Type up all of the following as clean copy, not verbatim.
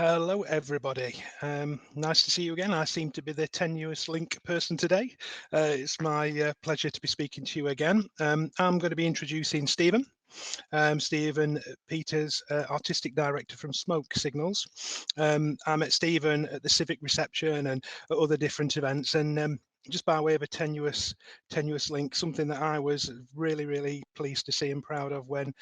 Hello, everybody. Nice to see you again. I seem to be the tenuous link person today. It's my pleasure to be speaking to you again. I'm going to be introducing Stephen. Stephen Peters, artistic director from Sygnals. I met Stephen at the Civic Reception and at other different events, and just by way of a tenuous link, something that I was really pleased to see and proud of when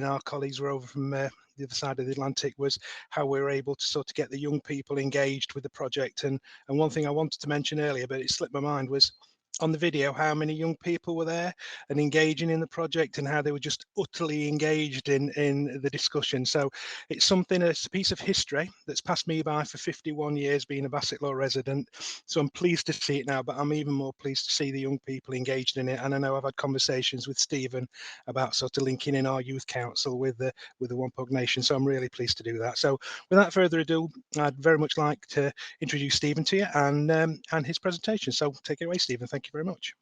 our colleagues were over from the other side of the Atlantic, was how we were able to sort of get the young people engaged with the project. And one thing I wanted to mention earlier, but it slipped my mind, was on the video how many young people were there and engaging in the project, and how they were just utterly engaged in the discussion. So it's a piece of history that's passed me by for 51 years being a Bassetlaw resident. So I'm pleased to see it now, but I'm even more pleased to see the young people engaged in it. And I know I've had conversations with Stephen about sort of linking in our youth council with the Wampog Nation. So I'm really pleased to do that. So without further ado, I'd very much like to introduce Stephen to you and his presentation. So take it away, Stephen. Thank you very much.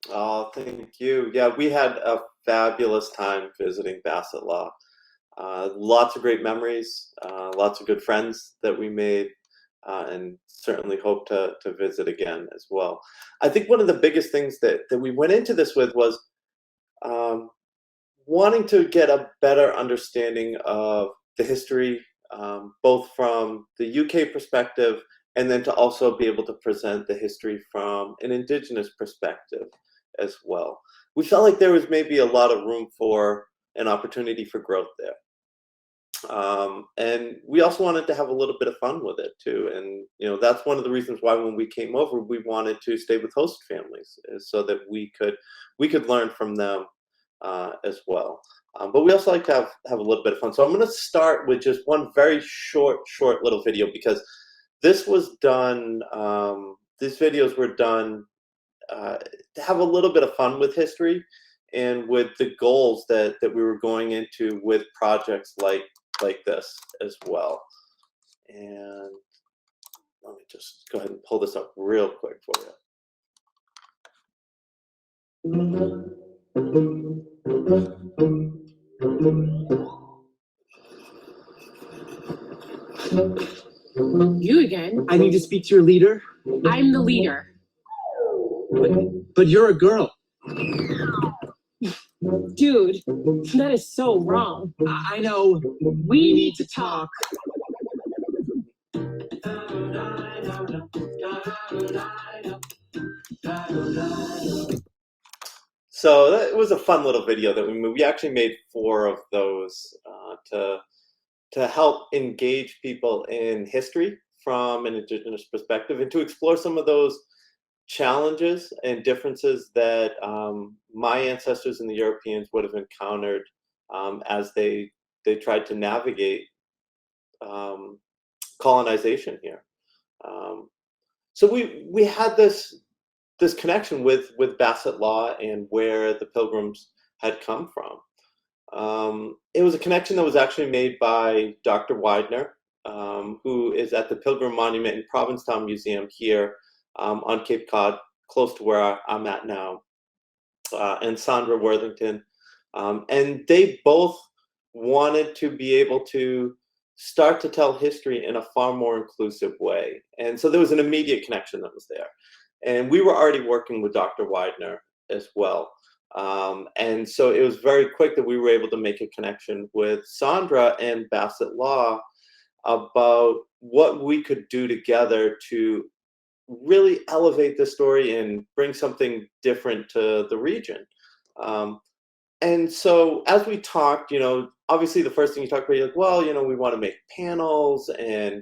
Oh, thank you. Yeah, we had a fabulous time visiting Bassetlaw. Lots of great memories, lots of good friends that we made, and certainly hope to visit again as well. I think one of the biggest things that we went into this with was um, wanting to get a better understanding of the history, both from the UK perspective, and then to also be able to present the history from an Indigenous perspective as well. We felt like there was maybe a lot of room for an opportunity for growth there. And we also wanted to have a little bit of fun with it too. And that's one of the reasons why when we came over, we wanted to stay with host families, is so that we could learn from them as well. But we also like to have a little bit of fun. So I'm going to start with just one very short little video, because this was done. These videos were done to have a little bit of fun with history and with the goals that we were going into with projects like this as well. And let me just go ahead and pull this up real quick for you. You again? I need to speak to your leader. I'm the leader. But you're a girl. Dude, that is so wrong. I know. We need to talk. So that was a fun little video that we made. We actually made 4 of those to help engage people in history from an Indigenous perspective, and to explore some of those challenges and differences that my ancestors and the Europeans would have encountered as they tried to navigate colonization here. So we had this connection with Bassetlaw and where the Pilgrims had come from. It was a connection that was actually made by Dr. Widener, who is at the Pilgrim Monument and Provincetown Museum here on Cape Cod, close to where I'm at now, and Sandra Worthington. And they both wanted to be able to start to tell history in a far more inclusive way. And so there was an immediate connection that was there. And we were already working with Dr. Widener as well. And so it was very quick that we were able to make a connection with Sandra and Bassetlaw about what we could do together to really elevate the story and bring something different to the region. And so as we talked, obviously the first thing you talk about, you're like, well, we want to make panels, and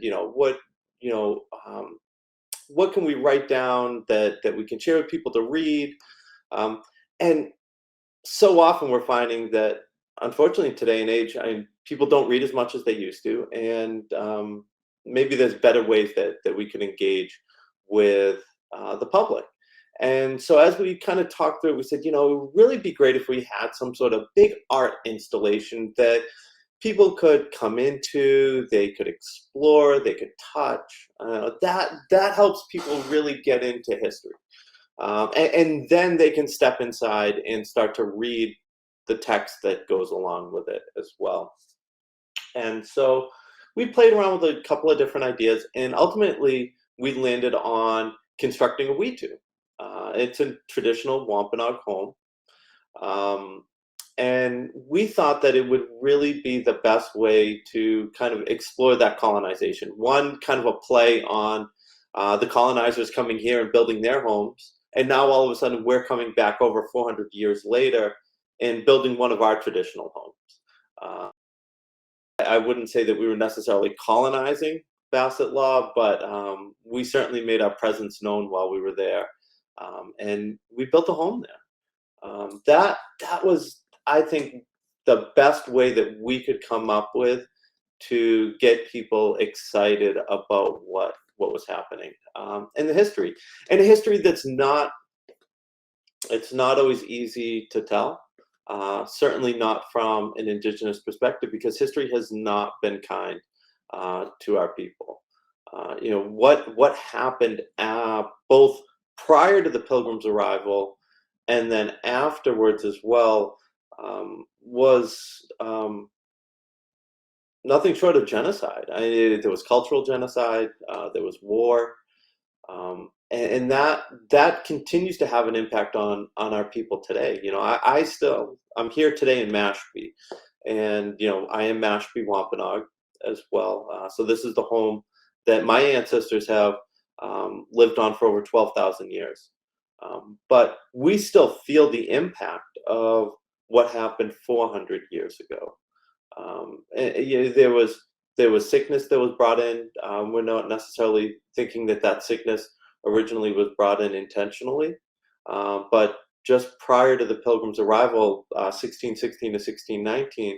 what can we write down that we can share with people to read? And so often we're finding that, unfortunately, today and age, people don't read as much as they used to, and maybe there's better ways that we can engage with the public. And so as we kind of talked through it, we said, it would really be great if we had some sort of big art installation that people could come into, they could explore, they could touch. That helps people really get into history. And then they can step inside and start to read the text that goes along with it as well. And so we played around with a couple of different ideas, and ultimately we landed on constructing a weetu. It's a traditional Wampanoag home. And we thought that it would really be the best way to kind of explore that colonization. One, kind of a play on the colonizers coming here and building their homes. And now all of a sudden we're coming back over 400 years later and building one of our traditional homes. I wouldn't say that we were necessarily colonizing Basset Law, but we certainly made our presence known while we were there. And we built a home there. That was, I think, the best way that we could come up with to get people excited about what was happening, and the history, and a history that's not always easy to tell. Certainly not from an Indigenous perspective, because history has not been kind to our people. What happened both prior to the Pilgrims' arrival and then afterwards as well was nothing short of genocide. There was cultural genocide, there was war, and that continues to have an impact on our people today. I'm here today in Mashpee, and I am Mashpee Wampanoag as well. So this is the home that my ancestors have lived on for over 12,000 years. But we still feel the impact of what happened 400 years ago. There was sickness that was brought in. We're not necessarily thinking that sickness originally was brought in intentionally, but just prior to the Pilgrims' arrival, 1616 to 1619,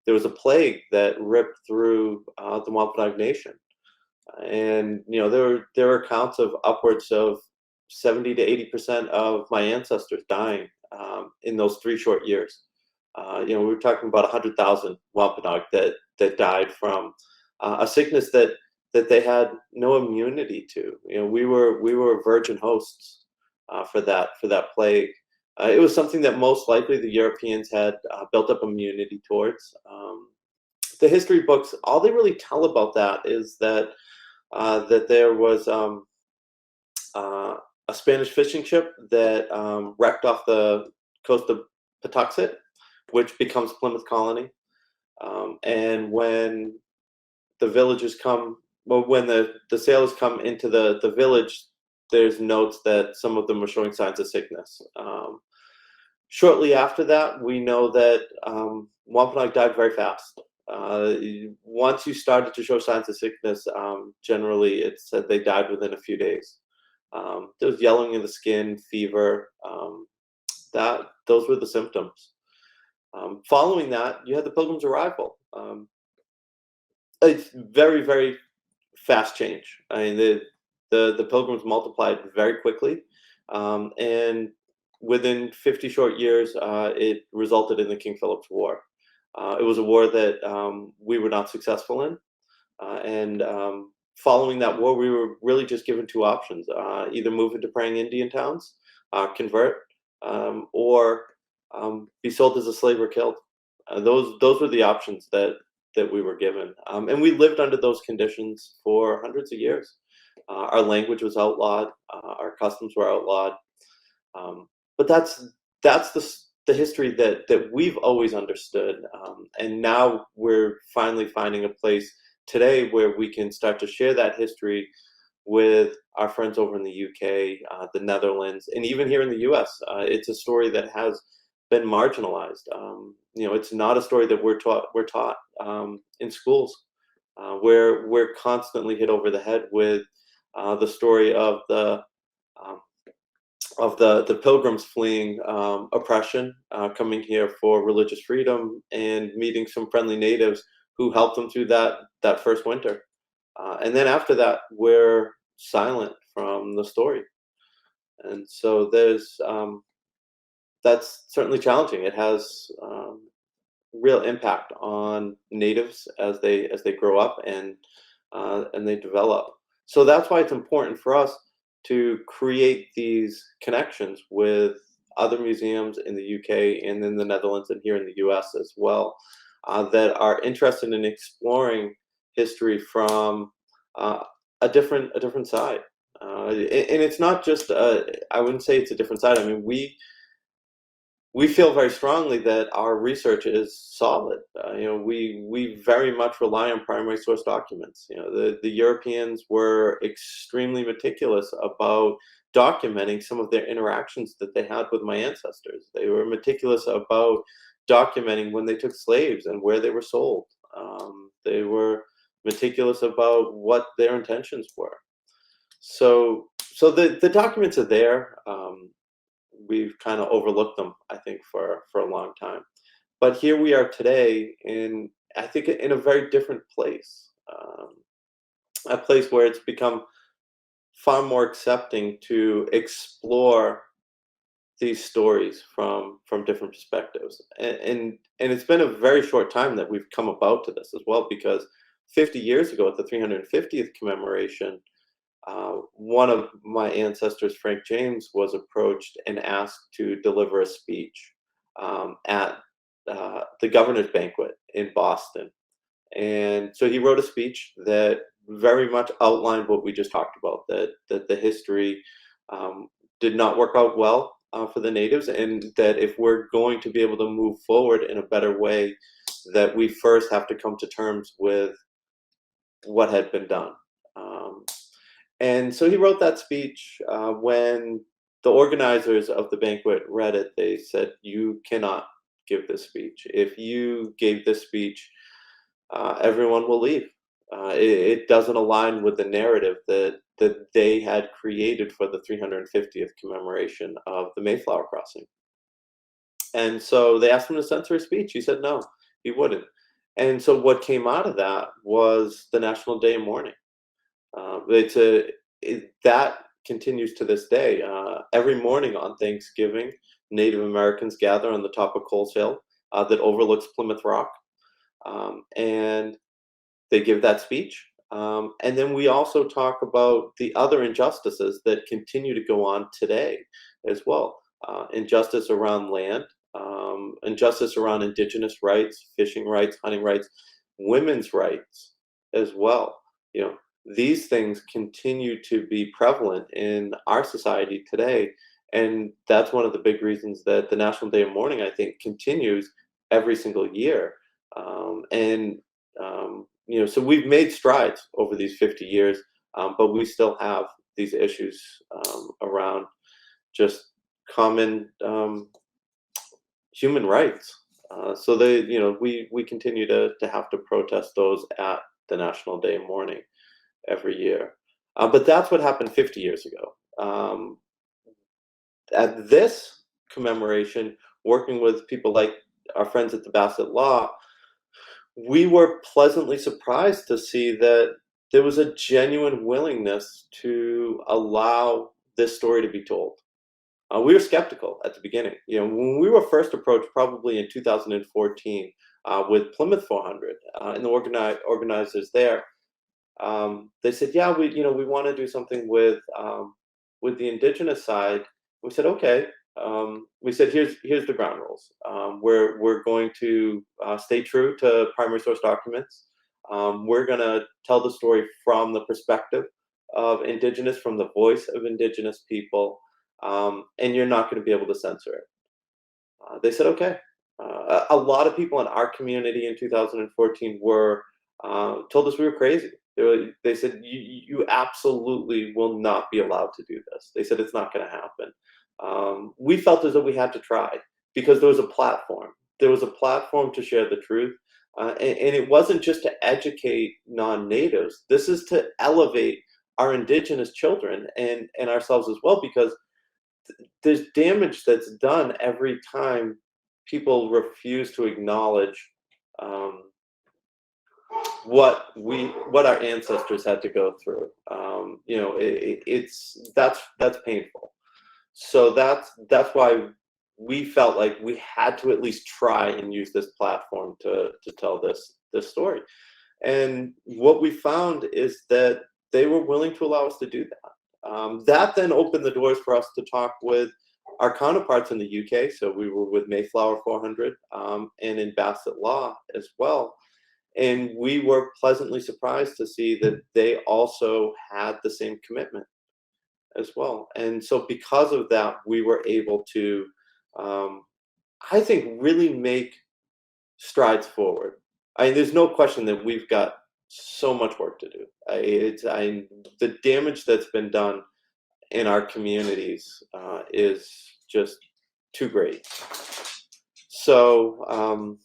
there was a plague that ripped through the Wampanoag Nation, and there were accounts of upwards of 70 to 80% of my ancestors dying in those 3 short years. We were talking about 100,000 Wampanoag that died from a sickness that they had no immunity to. We were virgin hosts for that plague. It was something that most likely the Europeans had built up immunity towards. The history books, all they really tell about that is that there was a Spanish fishing ship that wrecked off the coast of Patuxet, which becomes Plymouth Colony. And when the villagers when the sailors come into the village, there's notes that some of them were showing signs of sickness. Shortly after that, we know that Wampanoag died very fast. Once you started to show signs of sickness, generally it said they died within a few days. There was yellowing of the skin, fever. Those were the symptoms. Following that, you had the Pilgrims' arrival. It's very, very fast change. I mean, the Pilgrims multiplied very quickly, and within 50 short years, it resulted in the King Philip's War. It was a war that we were not successful in, and following that war, we were really just given 2 options: either move into praying Indian towns, convert, or be sold as a slave or killed. Those were the options that we were given, and we lived under those conditions for hundreds of years. Our language was outlawed, our customs were outlawed, but that's the history that we've always understood, and now we're finally finding a place today where we can start to share that history with our friends over in the UK, the Netherlands, and even here in the US. It's a story that has been marginalized. It's not a story that we're taught in schools, where we're constantly hit over the head with the story of the Pilgrims fleeing oppression, coming here for religious freedom, and meeting some friendly natives who helped them through that first winter. And then after that, we're silent from the story. And so that's certainly challenging. It has real impact on natives as they grow up and they develop. So that's why it's important for us to create these connections with other museums in the UK and in the Netherlands and here in the US as well, that are interested in exploring history from a different side. And it's not just I wouldn't say it's a different side. I mean, we feel very strongly that our research is solid. We very much rely on primary source documents. The Europeans were extremely meticulous about documenting some of their interactions that they had with my ancestors. They were meticulous about documenting when they took slaves and where they were sold. They were meticulous about what their intentions were. So the documents are there. We've kind of overlooked them, I think, for a long time. But here we are today, I think in a very different place, a place where it's become far more accepting to explore these stories from different perspectives. And it's been a very short time that we've come about to this as well, because 50 years ago at the 350th commemoration, one of my ancestors, Frank James, was approached and asked to deliver a speech at the governor's banquet in Boston. And so he wrote a speech that very much outlined what we just talked about, that the history did not work out well for the natives, and that if we're going to be able to move forward in a better way, that we first have to come to terms with what had been done. And so he wrote that speech. When the organizers of the banquet read it, they said, "You cannot give this speech. If you gave this speech, everyone will leave. It doesn't align with the narrative that they had created for the 350th commemoration of the Mayflower crossing." And so they asked him to censor his speech. He said no, he wouldn't. And so what came out of that was the National Day of Mourning. That continues to this day. Every morning on Thanksgiving, Native Americans gather on the top of Coles Hill that overlooks Plymouth Rock, and they give that speech. And then we also talk about the other injustices that continue to go on today as well. Injustice around land, injustice around indigenous rights, fishing rights, hunting rights, women's rights as well. These things continue to be prevalent in our society today. And that's one of the big reasons that the National Day of Mourning, I think, continues every single year. So we've made strides over these 50 years, but we still have these issues around just common human rights. So we continue to have to protest those at the National Day of Mourning every year. But that's what happened 50 years ago. At this commemoration, working with people like our friends at the Bassett Law, we were pleasantly surprised to see that there was a genuine willingness to allow this story to be told. We were skeptical at the beginning. When we were first approached, probably in 2014, with Plymouth 400 and the organizers there, they said, "Yeah, we want to do something with the indigenous side." We said, "Okay." We said, "Here's the ground rules. We're going to stay true to primary source documents. We're going to tell the story from the perspective of indigenous, from the voice of indigenous people, and you're not going to be able to censor it." They said, "Okay." A lot of people in our community in 2014 told us we were crazy. They said, you absolutely will not be allowed to do this. They said, "It's not going to happen." We felt as though we had to try, because there was a platform. There was a platform to share the truth. And it wasn't just to educate non-natives. This is to elevate our indigenous children and ourselves as well, because there's damage that's done every time people refuse to acknowledge what our ancestors had to go through. That's painful. So that's why we felt like we had to at least try and use this platform to tell this story. And what we found is that they were willing to allow us to do that. That then opened the doors for us to talk with our counterparts in the UK. So we were with Mayflower 400 and in Bassett Law as well. And we were pleasantly surprised to see that they also had the same commitment as well. And so because of that, we were able to, I think, really make strides forward. There's no question that we've got so much work to do. The damage that's been done in our communities is just too great. So,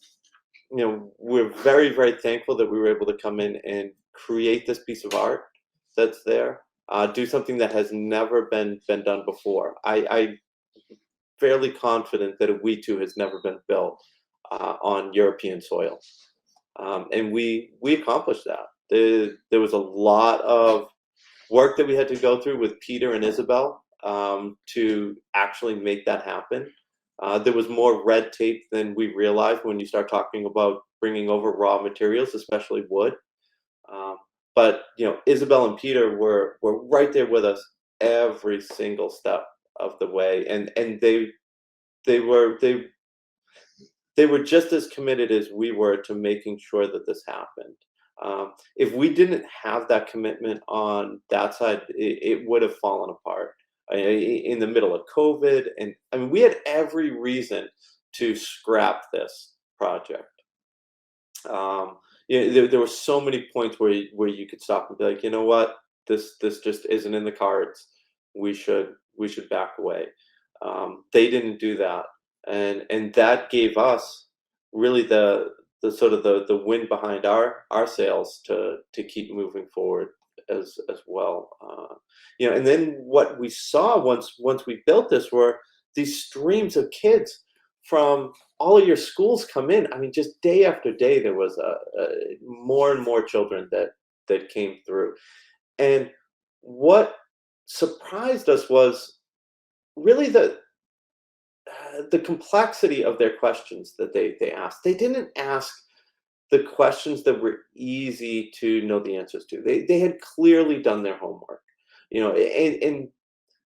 we're very, very thankful that we were able to come in and create this piece of art that's there, do something that has never been done before. I'm fairly confident that a We Too has never been built on European soil. And we accomplished that. There was a lot of work that we had to go through with Peter and Isabel to actually make that happen. There was more red tape than we realized when you start talking about bringing over raw materials, especially wood. But Isabel and Peter were right there with us every single step of the way, and they were just as committed as we were to making sure that this happened. If we didn't have that commitment on that side, it would have fallen apart in the middle of COVID. And I mean, we had every reason to scrap this project. There were so many points where you could stop and be like, you know what, this just isn't in the cards. We should back away. They didn't do that, and that gave us really the sort of the wind behind our sails to keep moving forward as well. And then what we saw once we built this were these streams of kids from all of your schools come in. I mean, just day after day, there was more and more children that came through. And what surprised us was really the complexity of their questions that they asked. They didn't ask the questions that were easy to know the answers to. They had clearly done their homework, and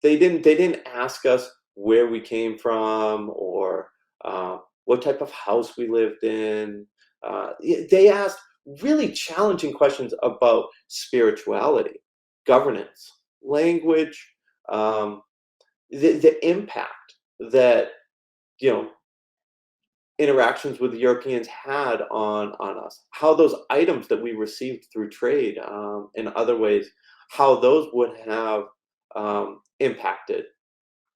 they didn't ask us where we came from or what type of house we lived in. They asked really challenging questions about spirituality, governance, language, the impact that interactions with Europeans had on us, how those items that we received through trade in other ways, how those would have impacted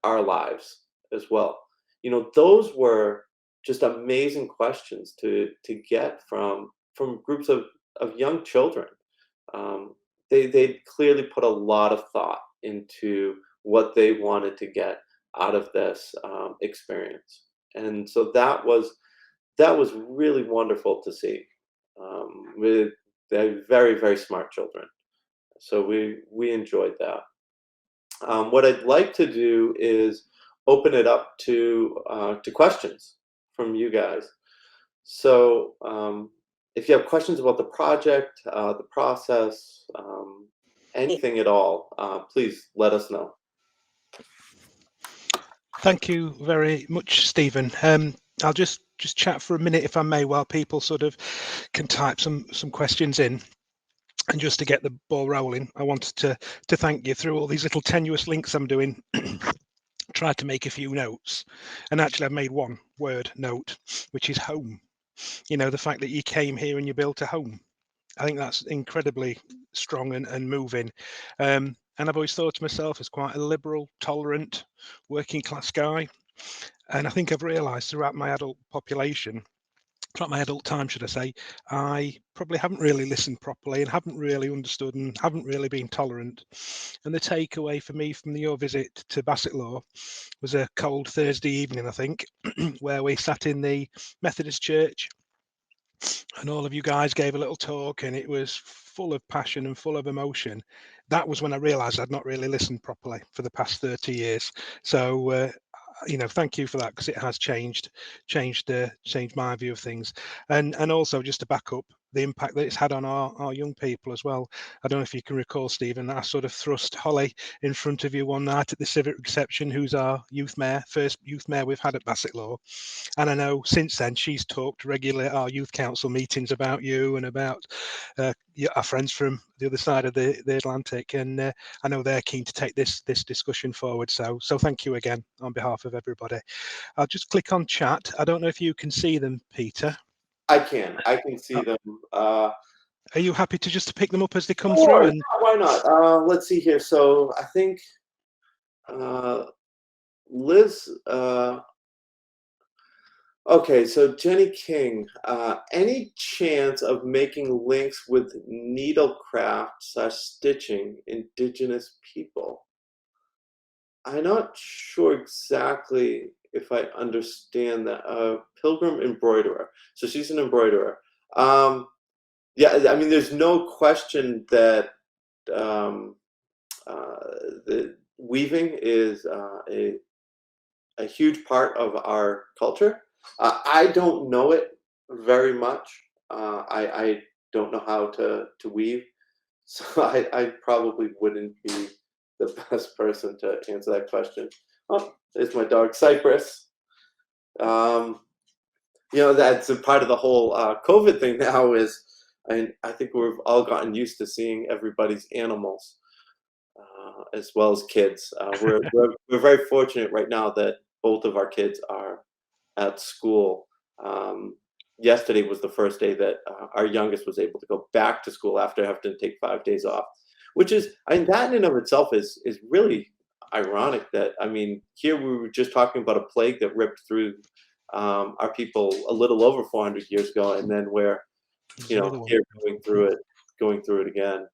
our lives as well. Those were just amazing questions to get from groups of young children. They clearly put a lot of thought into what they wanted to get out of this experience, and so that was really wonderful to see. They're very, very smart children, so we enjoyed that. What I'd like to do is open it up to questions from you guys. So if you have questions about the project, the process, anything at all, please let us know. Thank you very much, Stephen. I'll just chat for a minute, if I may, while people sort of can type some questions in. And just to get the ball rolling, I wanted to thank you through all these little tenuous links I'm doing. Tried to make a few notes, and actually I've made one word note, which is home. The fact that you came here and you built a home. I think that's incredibly strong and moving. And I've always thought to myself as quite a liberal, tolerant, working class guy. And I think I've realised throughout my adult time, should I say, I probably haven't really listened properly and haven't really understood and haven't really been tolerant. And the takeaway for me from your visit to Bassetlaw was a cold Thursday evening, I think, where we sat in the Methodist church and all of you guys gave a little talk and it was full of passion and full of emotion. That was when I realized I'd not really listened properly for the past 30 years. So, thank you for that, because it has changed my view of things. And also, just to back up, the impact that it's had on our young people as well. I don't know if you can recall, Stephen, that I sort of thrust Holly in front of you one night at the civic reception, who's our youth mayor, first youth mayor we've had at Bassetlaw. And I know since then she's talked regularly at our youth council meetings about you and about our friends from the other side of the Atlantic. And I know they're keen to take this discussion forward. So thank you again on behalf of everybody. I'll just click on chat. I don't know if you can see them, Peter. I can see them. Are you happy to just pick them up as they come Sure, through? And why not? Let's see here. So I think Liz. Okay, so Jenny King. Any chance of making links with needlecraft/stitching Indigenous people? I'm not sure exactly if I understand that. Pilgrim embroiderer. So she's an embroiderer. Yeah, I mean, there's no question that the weaving is a huge part of our culture. I don't know it very much. I don't know how to weave, so I probably wouldn't be the best person to answer that question. Oh, there's my dog Cypress. That's a part of the whole COVID thing now is, I think we've all gotten used to seeing everybody's animals, as well as kids. We're very fortunate right now that both of our kids are at school. Yesterday was the first day that our youngest was able to go back to school after having to take 5 days off, which is, that in and of itself is really ironic. That, I mean, here we were just talking about a plague that ripped through our people a little over 400 years ago, and then we're here going through it again.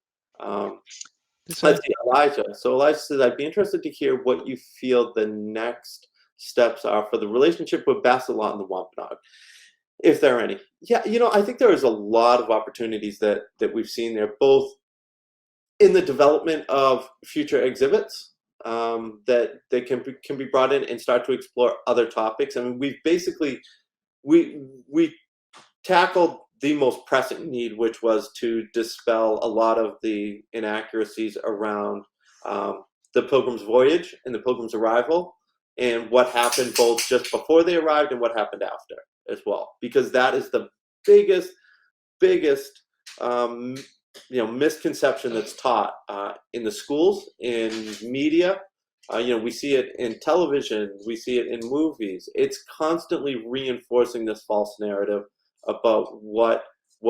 Let's see, Elijah. So Elijah says, I'd be interested to hear what you feel the next steps are for the relationship with Bassetlaw and the Wampanoag, if there are any. Yeah, I think there is a lot of opportunities that we've seen there, both in the development of future exhibits that can be brought in and start to explore other topics. I mean, we've basically we tackled the most pressing need, which was to dispel a lot of the inaccuracies around the Pilgrim's voyage and the Pilgrim's arrival, and what happened both just before they arrived and what happened after as well, because that is the biggest misconception that's taught in the schools, in media. We see it in television, we see it in movies. It's constantly reinforcing this false narrative about what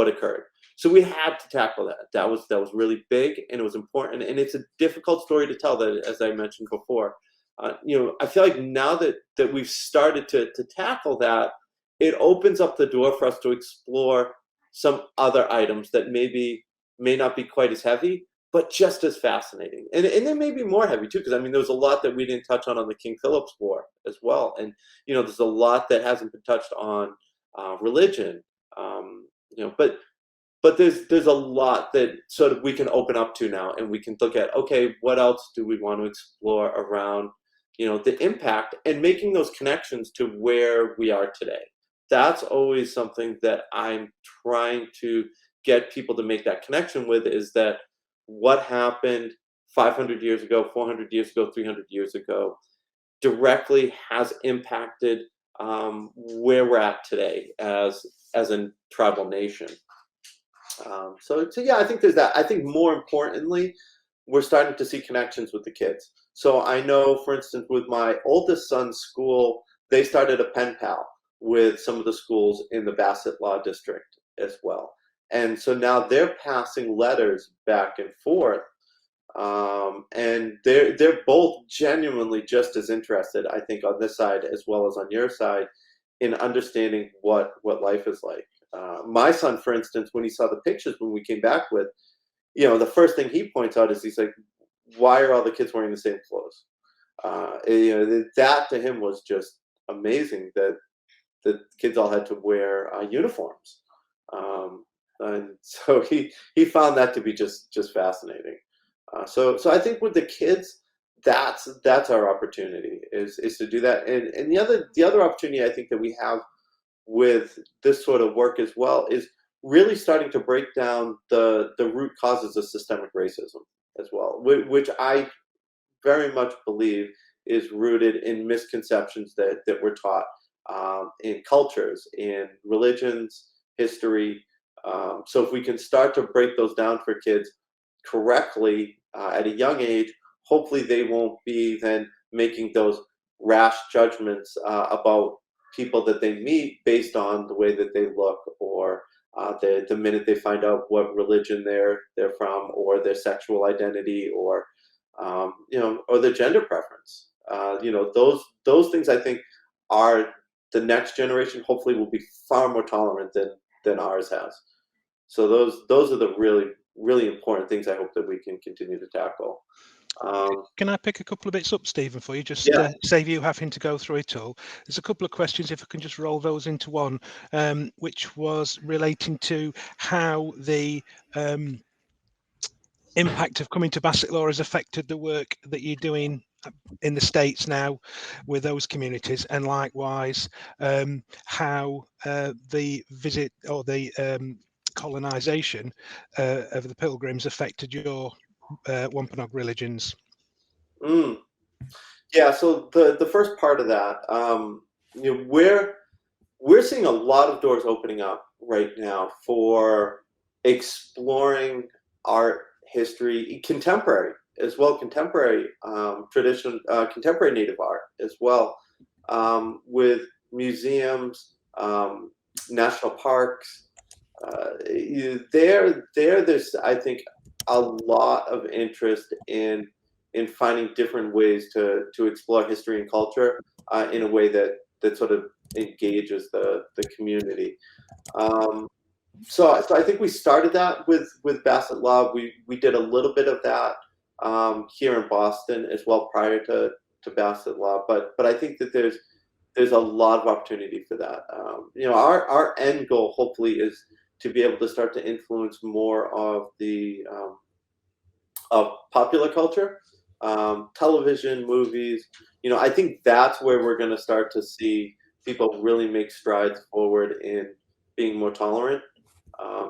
occurred. So we had to tackle that. That was really big, and it was important, and it's a difficult story to tell, that, as I mentioned before. I feel like now that we've started to tackle that, it opens up the door for us to explore some other items that may not be quite as heavy, but just as fascinating. And they may be more heavy too, because, I mean, there was a lot that we didn't touch on the King Philip's War as well. And, there's a lot that hasn't been touched on religion, but there's a lot that sort of we can open up to now, and we can look at, okay, what else do we want to explore around, the impact and making those connections to where we are today. That's always something that I'm trying to get people to make that connection with, is that what happened 500 years ago, 400 years ago, 300 years ago directly has impacted where we're at today as a tribal nation. So yeah, I think there's that. I think more importantly, we're starting to see connections with the kids. So I know, for instance, with my oldest son's school, they started a pen pal with some of the schools in the Bassetlaw district as well. And so now they're passing letters back and forth. And they're both genuinely just as interested, I think, on this side as well as on your side, in understanding what life is like. My son, for instance, when he saw the pictures when we came back with, the first thing he points out is, he's like, why are all the kids wearing the same clothes? That to him was just amazing, that the kids all had to wear uniforms. And so he found that to be just fascinating. So I think with the kids, that's our opportunity, is to do that. And the other opportunity I think that we have with this sort of work as well is really starting to break down the root causes of systemic racism as well, which I very much believe is rooted in misconceptions that we're taught in cultures, in religions, history. So if we can start to break those down for kids correctly at a young age, hopefully they won't be then making those rash judgments about people that they meet based on the way that they look, or the minute they find out what religion they're from, or their sexual identity, or or their gender preference. Those things I think are the next generation. Hopefully, will be far more tolerant than ours has. So those are the really important things I hope that we can continue to tackle. Can I pick a couple of bits up, Stephen, for you? Just Yeah. save you having to go through it all. There's a couple of questions, if I can just roll those into one, which was relating to how the impact of coming to Bassett Law has affected the work that you're doing in the States now with those communities, and likewise how the visit or the colonization of the Pilgrims affected your Wampanoag religions. Yeah. So the first part of that, we're seeing a lot of doors opening up right now for exploring art, history, contemporary as well, contemporary tradition, contemporary Native art as well, with museums, national parks. There's, I think, a lot of interest in finding different ways to explore history and culture in a way that sort of engages the community. So I think we started that with Bassett Law. We did a little bit of that here in Boston as well prior to Bassett Law, but I think that there's a lot of opportunity for that. Our end goal hopefully is to be able to start to influence more of the of popular culture, television, movies. I think that's where we're going to start to see people really make strides forward in being more tolerant.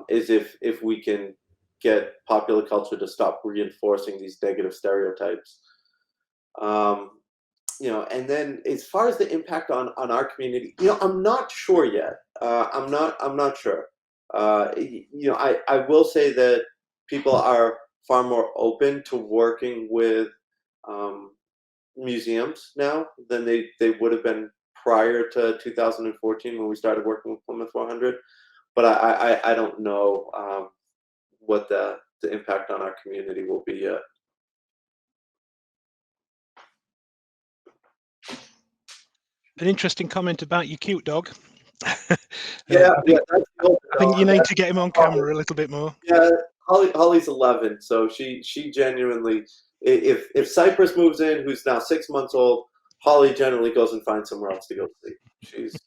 Is if we can get popular culture to stop reinforcing these negative stereotypes. And then as far as the impact on our community, I'm not sure yet. I'm not sure. I will say that people are far more open to working with museums now than they would have been prior to 2014 when we started working with Plymouth 400. But I don't know what the impact on our community will be yet. An interesting comment about your cute dog. Yeah, I think you need to get him on camera a little bit more. Yeah, Holly's 11, so she genuinely, if Cypress moves in, who's now 6 months old, Holly generally goes and finds somewhere else to go sleep. She's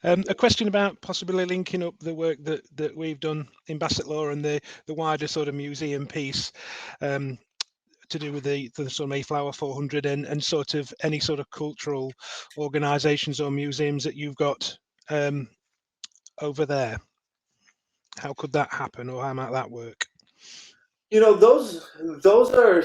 a question about possibly linking up the work that we've done in Bassett Law and the wider sort of museum piece to do with the sort of Mayflower 400 and sort of any sort of cultural organisations or museums that you've got over there. How could that happen, or how might that work? those are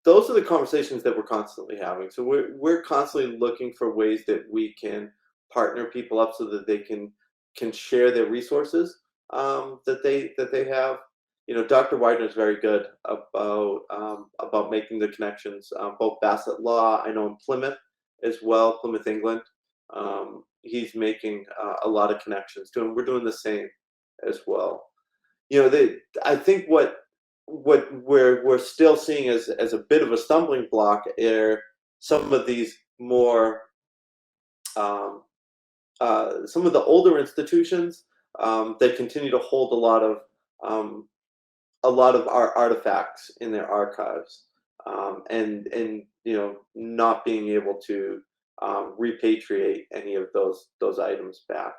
those are the conversations that we're constantly having. So we're constantly looking for ways that we can partner people up so that they can share their resources that they have. Dr. Widener is very good about making the connections. Both Bassett Law, I know in Plymouth as well, Plymouth, England. He's making a lot of connections to him. We're doing the same as well. I think what we're still seeing as a bit of a stumbling block are some of these more some of the older institutions that continue to hold a lot of our artifacts in their archives, and not being able to repatriate any of those items back.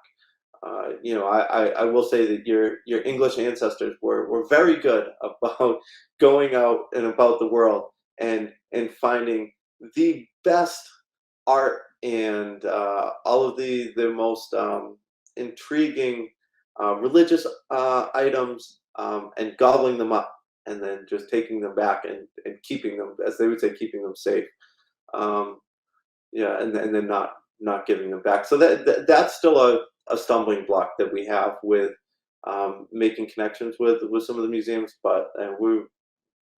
I will say that your English ancestors were very good about going out and about the world and finding the best art and all of the most intriguing religious items and gobbling them up, and then just taking them back and keeping them, as they would say, keeping them safe. Yeah, and then not giving them back. So that's still a stumbling block that we have with making connections with some of the museums, but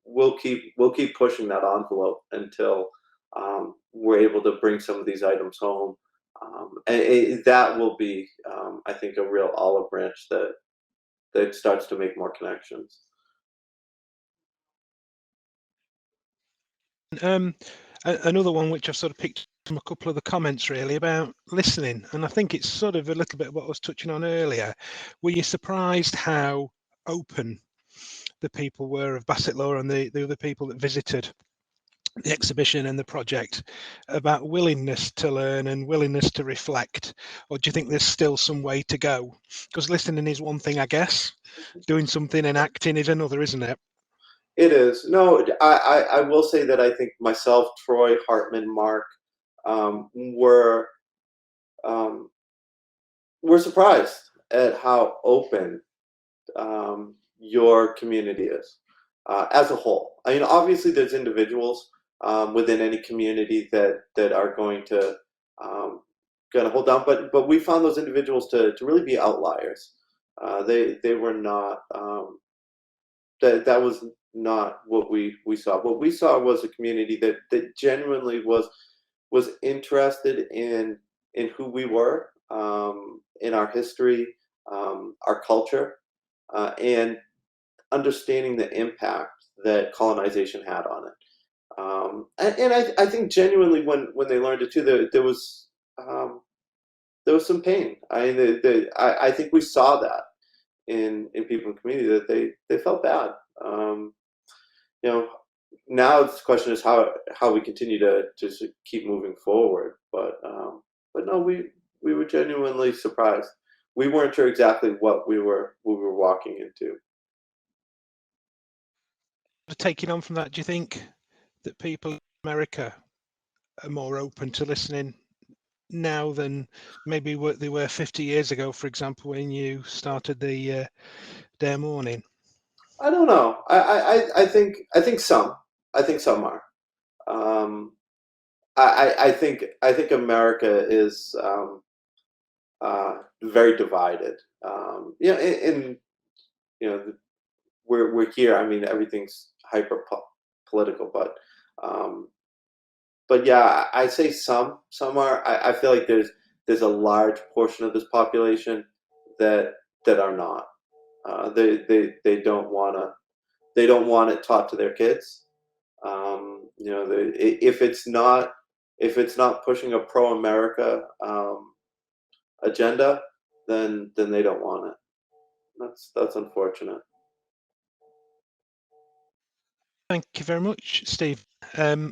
we'll keep pushing that envelope until we're able to bring some of these items home, and that will be, I think, a real olive branch that starts to make more connections. Another one which I've sort of picked from a couple of the comments really about listening, and I think it's sort of a little bit what I was touching on earlier. Were you surprised how open the people were of Bassett Law and the other people that visited the exhibition and the project about willingness to learn and willingness to reflect? Or do you think there's still some way to go? Because listening is one thing, I guess. Doing something and acting is another, isn't it? It is. No, I will say that I think myself, Troy, Hartman, Mark, were surprised at how open your community is as a whole. I mean, obviously, there's individuals within any community that are going to hold down, but we found those individuals to really be outliers. They were not. That was not what we saw. What we saw was a community that genuinely was interested in who we were, in our history, our culture, and understanding the impact that colonization had on it. And I think genuinely when they learned it too, there was some pain. I think we saw that in people in the community, that they felt bad. You know, now the question is how we continue to just keep moving forward. But no, we were genuinely surprised. We weren't sure exactly what we were walking into. Taking on from that, do you think that people in America are more open to listening now than maybe what they were 50 years ago, for example, when you started the Dare Morning? I don't know. I think some. I think some are. I think America is very divided. In we're here. I mean, everything's hyper political, but yeah, I say some are. I feel like there's a large portion of this population that are not. They don't want it taught to their kids. If it's not pushing a pro-America agenda, then they don't want it. That's unfortunate. Thank you very much, Steve.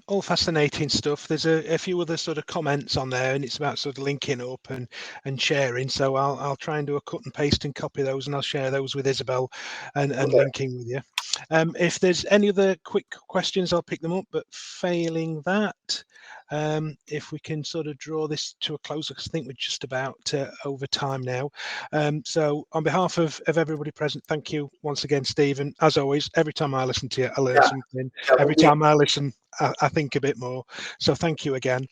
All fascinating stuff. There's a few other sort of comments on there, and it's about sort of linking up and sharing. So I'll try and do a cut and paste and copy those, and I'll share those with Isabel and Okay. linking with you. If there's any other quick questions, I'll pick them up. But failing that, if we can sort of draw this to a close, because I think we're just about over time now. So on behalf of everybody present, thank you once again, Stephen. As always, every time I listen to you, I learn something. Every time I listen, I think a bit more. So thank you again.